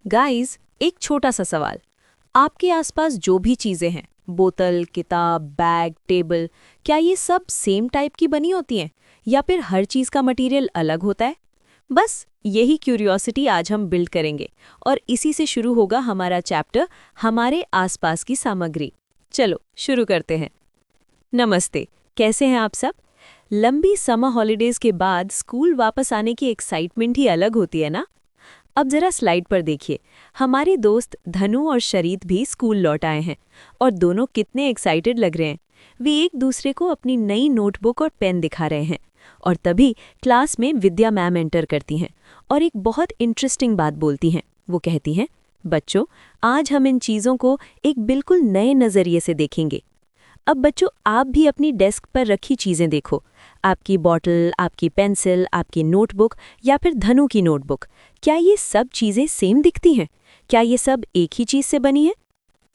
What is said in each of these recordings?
Guys, एक छोटा सा सवाल। आपके आसपास जो भी चीजें हैं, बोतल, किताब, बैग, टेबल, क्या ये सब सेम टाइप की बनी होती हैं या फिर हर चीज का मटेरियल अलग होता है? बस यही क्यूरियोसिटी आज हम बिल्ड करेंगे और इसी से शुरू होगा हमारा चैप्टर, हमारे आसपास की सामग्री। चलो शुरू करते हैं। नमस्ते, कैसे हैं आप सब? लंबी समर हॉलिडेज के बाद स्कूल वापस आने की एक्साइटमेंट ही अलग होती है ना? अब जरा स्लाइड पर देखिए। हमारे दोस्त धनु और शरीत भी स्कूल लौट आए हैं और दोनों कितने एक्साइटेड लग रहे हैं। वे एक दूसरे को अपनी नई नोटबुक और पेन दिखा रहे हैं और तभी क्लास में विद्या मैम एंटर करती हैं और एक बहुत इंटरेस्टिंग बात बोलती हैं। वो कहती हैं, बच्चों, आज हम इन चीज़ों को एक बिल्कुल नए नज़रिए से देखेंगे। अब बच्चों, आप भी अपनी डेस्क पर रखी चीज़ें देखो। आपकी बॉटल, आपकी पेंसिल, आपकी नोटबुक या फिर धनु की नोटबुक, क्या ये सब चीज़ें सेम दिखती हैं? क्या ये सब एक ही चीज़ से बनी है?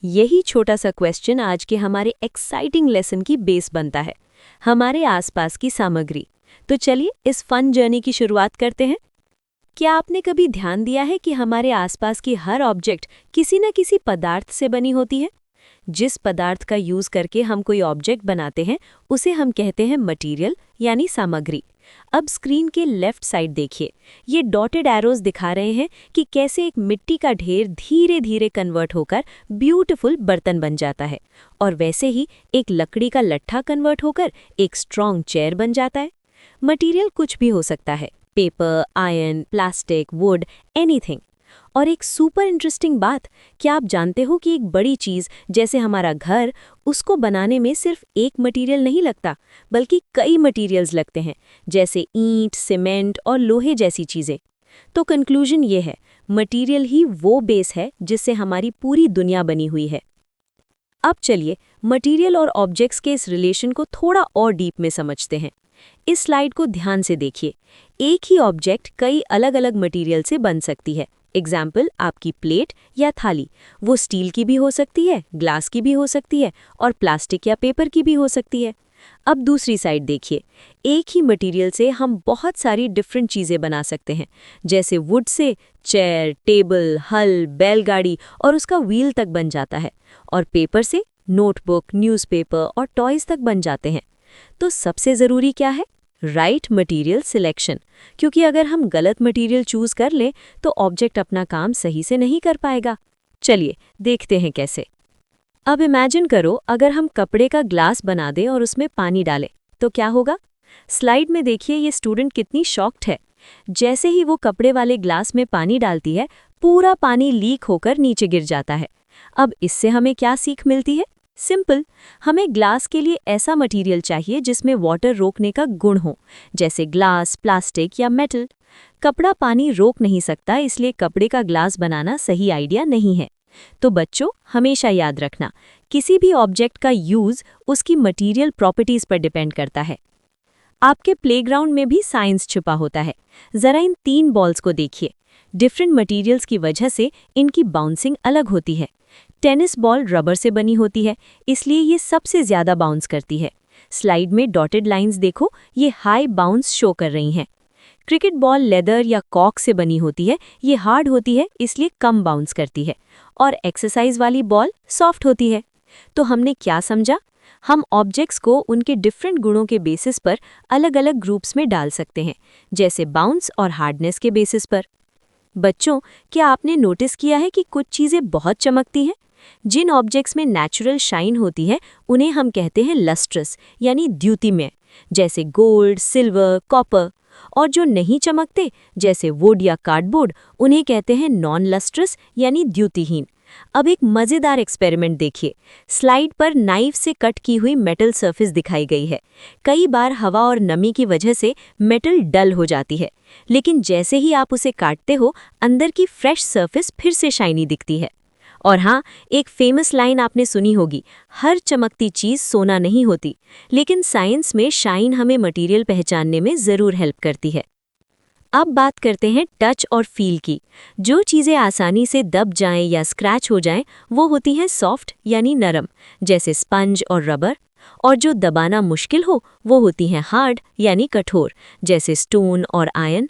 यही छोटा सा क्वेश्चन आज के हमारे एक्साइटिंग लेसन की बेस बनता है, हमारे आसपास की सामग्री। तो चलिए इस फन जर्नी की शुरुआत करते हैं। क्या आपने कभी ध्यान दिया है कि हमारे आसपास की हर ऑब्जेक्ट किसी न किसी पदार्थ से बनी होती है? जिस पदार्थ का यूज करके हम कोई ऑब्जेक्ट बनाते हैं उसे हम कहते हैं मटेरियल यानी सामग्री। अब स्क्रीन के लेफ्ट साइड देखिए, ये डॉटेड एरोज दिखा रहे हैं कि कैसे एक मिट्टी का ढेर धीरे धीरे कन्वर्ट होकर ब्यूटीफुल बर्तन बन जाता है और वैसे ही एक लकड़ी का लट्ठा कन्वर्ट होकर एक स्ट्रॉन्ग चेयर बन जाता है। मटेरियल कुछ भी हो सकता है, paper, iron, plastic, would, anything. और एक सुपर इंटरेस्टिंग बात, क्या आप जानते हो कि एक बड़ी चीज़ जैसे हमारा घर, उसको बनाने में सिर्फ एक मटेरियल नहीं लगता, बल्कि कई मटेरियल्स लगते हैं, जैसे ईंट, सीमेंट और लोहे जैसी चीज़ें। तो कंक्लूजन ये है, मटेरियल ही वो बेस है जिससे हमारी पूरी दुनिया बनी हुई है। अब चलिए मटेरियल और ऑब्जेक्ट्स के इस रिलेशन को थोड़ा और डीप में समझते हैं। इस स्लाइड को ध्यान से देखिए। एक ही ऑब्जेक्ट कई अलग अलग मटेरियल से बन सकती है। एग्जाम्पल, आपकी प्लेट या थाली, वो स्टील की भी हो सकती है, ग्लास की भी हो सकती है और प्लास्टिक या पेपर की भी हो सकती है। अब दूसरी साइड देखिए, एक ही मटेरियल से हम बहुत सारी डिफरेंट चीज़ें बना सकते हैं, जैसे वुड से चेयर, टेबल, हल, बैलगाड़ी और उसका व्हील तक बन जाता है, और पेपर से नोटबुक, न्यूज़पेपर और टॉयज़ तक बन जाते हैं। तो सबसे ज़रूरी क्या है? राइट मटेरियल सिलेक्शन, क्योंकि अगर हम गलत मटेरियल चूज कर लें तो ऑब्जेक्ट अपना काम सही से नहीं कर पाएगा। चलिए देखते हैं कैसे। अब इमेजिन करो, अगर हम कपड़े का ग्लास बना दें और उसमें पानी डालें तो क्या होगा? स्लाइड में देखिए, ये स्टूडेंट कितनी शॉक्ड है। जैसे ही वो कपड़े वाले ग्लास में पानी डालती है, पूरा पानी लीक होकर नीचे गिर जाता है। अब इससे हमें क्या सीख मिलती है? सिंपल, हमें ग्लास के लिए ऐसा मटेरियल चाहिए जिसमें वाटर रोकने का गुण हो, जैसे ग्लास, प्लास्टिक या मेटल। कपड़ा पानी रोक नहीं सकता, इसलिए कपड़े का ग्लास बनाना सही आइडिया नहीं है। तो बच्चों, हमेशा याद रखना, किसी भी ऑब्जेक्ट का यूज उसकी मटेरियल प्रॉपर्टीज पर डिपेंड करता है। आपके प्लेग्राउंड में भी साइंस छुपा होता है। जरा इन 3 बॉल्स को देखिए। डिफरेंट मटेरियल्स की वजह से इनकी बाउंसिंग अलग होती है। टेनिस बॉल रबर से बनी होती है, इसलिए ये सबसे ज्यादा बाउंस करती है। स्लाइड में डॉटेड लाइंस देखो, ये हाई बाउंस शो कर रही हैं। क्रिकेट बॉल लेदर या कॉर्क से बनी होती है, ये हार्ड होती है, इसलिए कम बाउंस करती है। और एक्सरसाइज वाली बॉल सॉफ्ट होती है। तो हमने क्या समझा? हम ऑब्जेक्ट्स को उनके डिफरेंट गुणों के बेसिस पर अलग अलग ग्रुप्स में डाल सकते हैं, जैसे बाउंस और हार्डनेस के बेसिस पर। बच्चों, क्या आपने नोटिस किया है कि कुछ चीज़ें बहुत चमकती हैं? जिन ऑब्जेक्ट्स में नेचुरल शाइन होती है उन्हें हम कहते हैं लस्ट्रस यानी द्युतिमय, जैसे गोल्ड, सिल्वर, कॉपर। और जो नहीं चमकते, जैसे वुड या कार्डबोर्ड, उन्हें कहते हैं नॉन लस्ट्रस यानी द्युतिहीन। अब एक मज़ेदार एक्सपेरिमेंट देखिए। स्लाइड पर नाइफ से कट की हुई मेटल सरफेस दिखाई गई है। कई बार हवा और नमी की वजह से मेटल डल हो जाती है, लेकिन जैसे ही आप उसे काटते हो, अंदर की फ्रेश सरफेस फिर से शाइनी दिखती है। और हाँ, एक फेमस लाइन आपने सुनी होगी, हर चमकती चीज़ सोना नहीं होती। लेकिन साइंस में शाइन हमें मटेरियल पहचानने में ज़रूर हेल्प करती है। अब बात करते हैं टच और फील की। जो चीज़ें आसानी से दब जाएं या स्क्रैच हो जाएं, वो होती हैं सॉफ्ट यानी नरम, जैसे स्पंज और रबर। और जो दबाना मुश्किल हो, वो होती हैं हार्ड यानी कठोर, जैसे स्टोन और आयरन।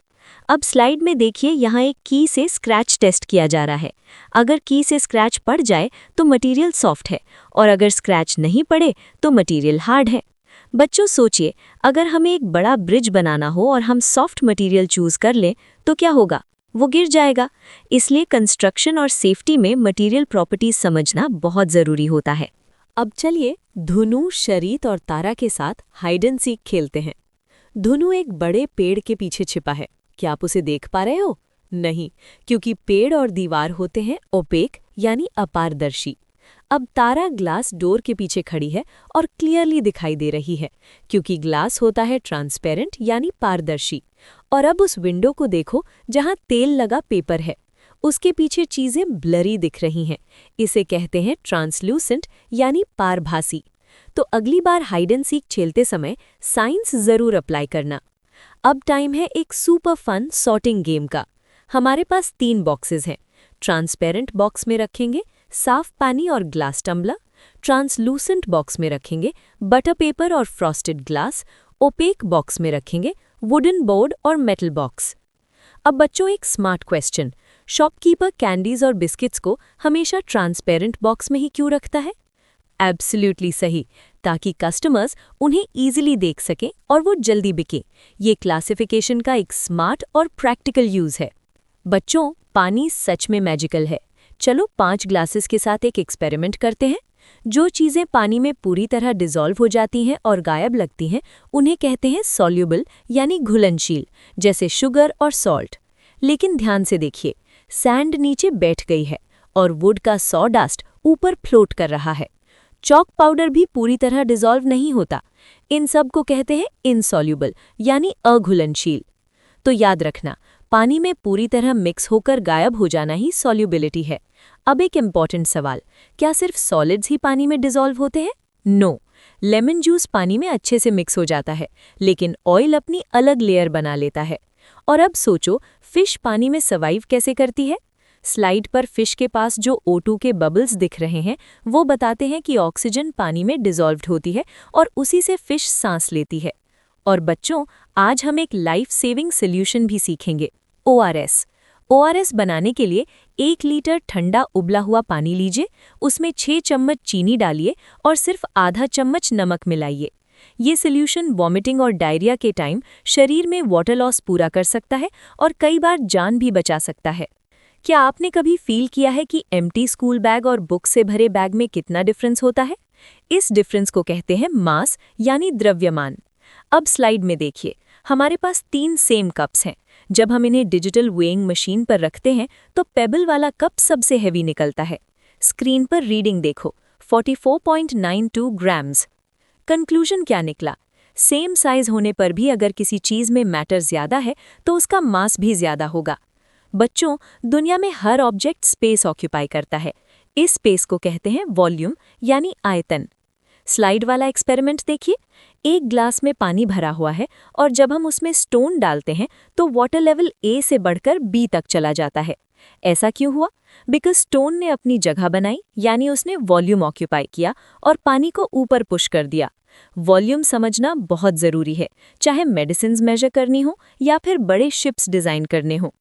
अब स्लाइड में देखिए, यहाँ एक की से स्क्रैच टेस्ट किया जा रहा है। अगर की से स्क्रैच पड़ जाए तो मटेरियल सॉफ्ट है, और अगर स्क्रैच नहीं पड़े तो मटेरियल हार्ड है। बच्चों सोचिए, अगर हमें एक बड़ा ब्रिज बनाना हो और हम सॉफ्ट मटेरियल चूज कर लें तो क्या होगा? वो गिर जाएगा। इसलिए कंस्ट्रक्शन और सेफ्टी में मटेरियल प्रॉपर्टीज समझना बहुत ज़रूरी होता है। अब चलिए धुनु, शरीत और तारा के साथ हाइड एंड सीक खेलते हैं। धुनु एक बड़े पेड़ के पीछे छिपा है। क्या आप उसे देख पा रहे हो? नहीं, क्योंकि पेड़ और दीवार होते हैं ओपेक यानी अपारदर्शी। अब तारा ग्लास डोर के पीछे खड़ी है और क्लियरली दिखाई दे रही है, क्योंकि ग्लास होता है ट्रांसपेरेंट यानी पारदर्शी। और अब उस विंडो को देखो जहां तेल लगा पेपर है, उसके पीछे चीजें ब्लरी दिख रही हैं। इसे कहते हैं ट्रांसल्यूसेंट यानी पारभासी। तो अगली बार हाइड एंड सीक खेलते समय साइंस जरूर अप्लाई करना। अब टाइम है एक सुपर फन सॉर्टिंग गेम का। हमारे पास 3 बॉक्सेस हैं। ट्रांसपेरेंट बॉक्स में रखेंगे साफ पानी और ग्लास टम्बलर, ट्रांसलूसेंट बॉक्स में रखेंगे बटर पेपर और फ्रॉस्टेड ग्लास, ओपेक बॉक्स में रखेंगे वुडन बोर्ड और मेटल बॉक्स। अब बच्चों एक स्मार्ट क्वेश्चन, शॉपकीपर कैंडीज और बिस्किट्स को हमेशा ट्रांसपेरेंट बॉक्स में ही क्यों रखता है? एब्सोल्युटली सही, ताकि कस्टमर्स उन्हें इजीली देख सकें और वो जल्दी बिके। ये क्लासिफिकेशन का एक स्मार्ट और प्रैक्टिकल यूज है। बच्चों, पानी सच में मैजिकल है। चलो 5 ग्लासेस के साथ एक एक्सपेरिमेंट करते हैं। जो चीज़ें पानी में पूरी तरह डिसॉल्व हो जाती हैं और गायब लगती हैं, उन्हें कहते हैं सॉल्युबल यानी घुलनशील, जैसे शुगर और सॉल्ट। लेकिन ध्यान से देखिए, सैंड नीचे बैठ गई है और वुड का सॉडस्ट ऊपर फ्लोट कर रहा है। चॉक पाउडर भी पूरी तरह डिसॉल्व नहीं होता। इन सब को कहते हैं इनसॉल्युबल यानी अघुलनशील। तो याद रखना, पानी में पूरी तरह मिक्स होकर गायब हो जाना ही सॉल्युबिलिटी है। अब एक इम्पॉर्टेंट सवाल, क्या सिर्फ सॉलिड्स ही पानी में डिसॉल्व होते हैं? नो, लेमन जूस पानी में अच्छे से मिक्स हो जाता है, लेकिन ऑयल अपनी अलग लेयर बना लेता है। और अब सोचो, फिश पानी में सर्वाइव कैसे करती है? स्लाइड पर फिश के पास जो O2 के बबल्स दिख रहे हैं, वो बताते हैं कि ऑक्सीजन पानी में डिसॉल्व्ड होती है और उसी से फिश सांस लेती है। और बच्चों, आज हम एक लाइफ सेविंग सोल्यूशन भी सीखेंगे, ORS। ORS बनाने के लिए 1 लीटर ठंडा उबला हुआ पानी लीजिए, उसमें 6 चम्मच चीनी डालिए और सिर्फ आधा चम्मच नमक मिलाइए। ये सोल्यूशन वॉमिटिंग और डायरिया के टाइम शरीर में वाटर लॉस पूरा कर सकता है और कई बार जान भी बचा सकता है। क्या आपने कभी फील किया है कि एम्प्टी स्कूल बैग और बुक से भरे बैग में कितना डिफरेंस होता है? इस डिफरेंस को कहते हैं मास यानी द्रव्यमान। अब स्लाइड में देखिए, हमारे पास 3 सेम कप्स हैं। जब हम इन्हें डिजिटल वेइंग मशीन पर रखते हैं तो पेबल वाला कप सबसे हैवी निकलता है। स्क्रीन पर रीडिंग देखो, 44.92 ग्राम्स। कंक्लूजन क्या निकला? सेम साइज होने पर भी अगर किसी चीज में मैटर ज्यादा है तो उसका मास भी ज्यादा होगा। बच्चों, दुनिया में हर ऑब्जेक्ट स्पेस ऑक्यूपाई करता है। इस स्पेस को कहते हैं वॉल्यूम यानी आयतन। स्लाइड वाला एक्सपेरिमेंट देखिए, एक ग्लास में पानी भरा हुआ है और जब हम उसमें स्टोन डालते हैं तो वाटर लेवल A से बढ़कर B तक चला जाता है। ऐसा क्यों हुआ? बिकॉज स्टोन ने अपनी जगह बनाई, यानी उसने वॉल्यूम ऑक्यूपाई किया और पानी को ऊपर पुश कर दिया। वॉल्यूम समझना बहुत ज़रूरी है, चाहे मेडिसिन्स मेजर करनी हो या फिर बड़े शिप्स डिज़ाइन करने हो।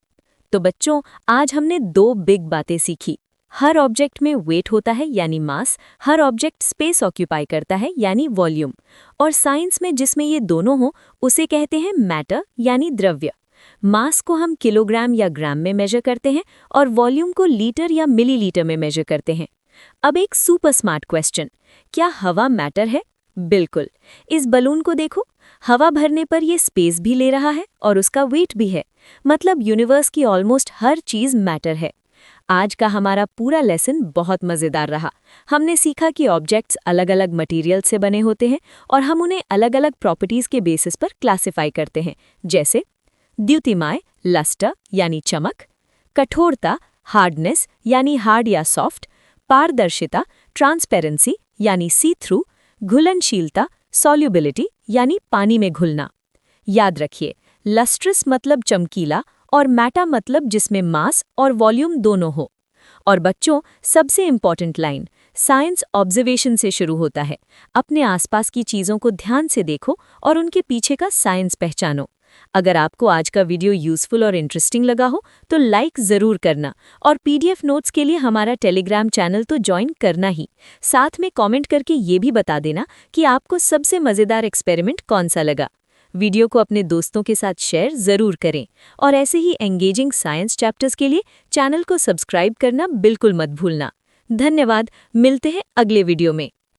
तो बच्चों, आज हमने 2 बिग बातें सीखी। हर ऑब्जेक्ट में वेट होता है यानी मास, हर ऑब्जेक्ट स्पेस ऑक्यूपाई करता है यानी वॉल्यूम, और साइंस में जिसमें ये दोनों हो उसे कहते हैं मैटर यानी द्रव्य। मास को हम किलोग्राम या ग्राम में मेजर करते हैं और वॉल्यूम को लीटर या मिलीलीटर में मेजर करते हैं। अब एक सुपर स्मार्ट क्वेश्चन, क्या हवा मैटर है? बिल्कुल। इस बलून को देखो, हवा भरने पर ये स्पेस भी ले रहा है और उसका वेट भी है। मतलब यूनिवर्स की ऑलमोस्ट हर चीज़ मैटर है। आज का हमारा पूरा लेसन बहुत मज़ेदार रहा। हमने सीखा कि ऑब्जेक्ट्स अलग अलग मटेरियल से बने होते हैं और हम उन्हें अलग अलग प्रॉपर्टीज़ के बेसिस पर क्लासिफाई करते हैं, जैसे द्युतिमाय लस्टर यानी चमक, कठोरता हार्डनेस यानी हार्ड या सॉफ्ट, पारदर्शिता ट्रांसपेरेंसी यानी सी थ्रू, घुलनशीलता सॉल्युबिलिटी यानी पानी में घुलना। याद रखिए, लस्ट्रस मतलब चमकीला और मैटर मतलब जिसमें मास और वॉल्यूम दोनों हो। और बच्चों, सबसे इम्पॉर्टेंट लाइन, साइंस ऑब्जर्वेशन से शुरू होता है। अपने आसपास की चीज़ों को ध्यान से देखो और उनके पीछे का साइंस पहचानो। अगर आपको आज का वीडियो यूज़फुल और इंटरेस्टिंग लगा हो तो लाइक ज़रूर करना और पीडीएफ नोट्स के लिए हमारा टेलीग्राम चैनल तो ज्वाइन करना ही। साथ में कमेंट करके ये भी बता देना कि आपको सबसे मज़ेदार एक्सपेरिमेंट कौन सा लगा। वीडियो को अपने दोस्तों के साथ शेयर ज़रूर करें और ऐसे ही एंगेजिंग साइंस चैप्टर्स के लिए चैनल को सब्सक्राइब करना बिल्कुल मत भूलना। धन्यवाद, मिलते हैं अगले वीडियो में।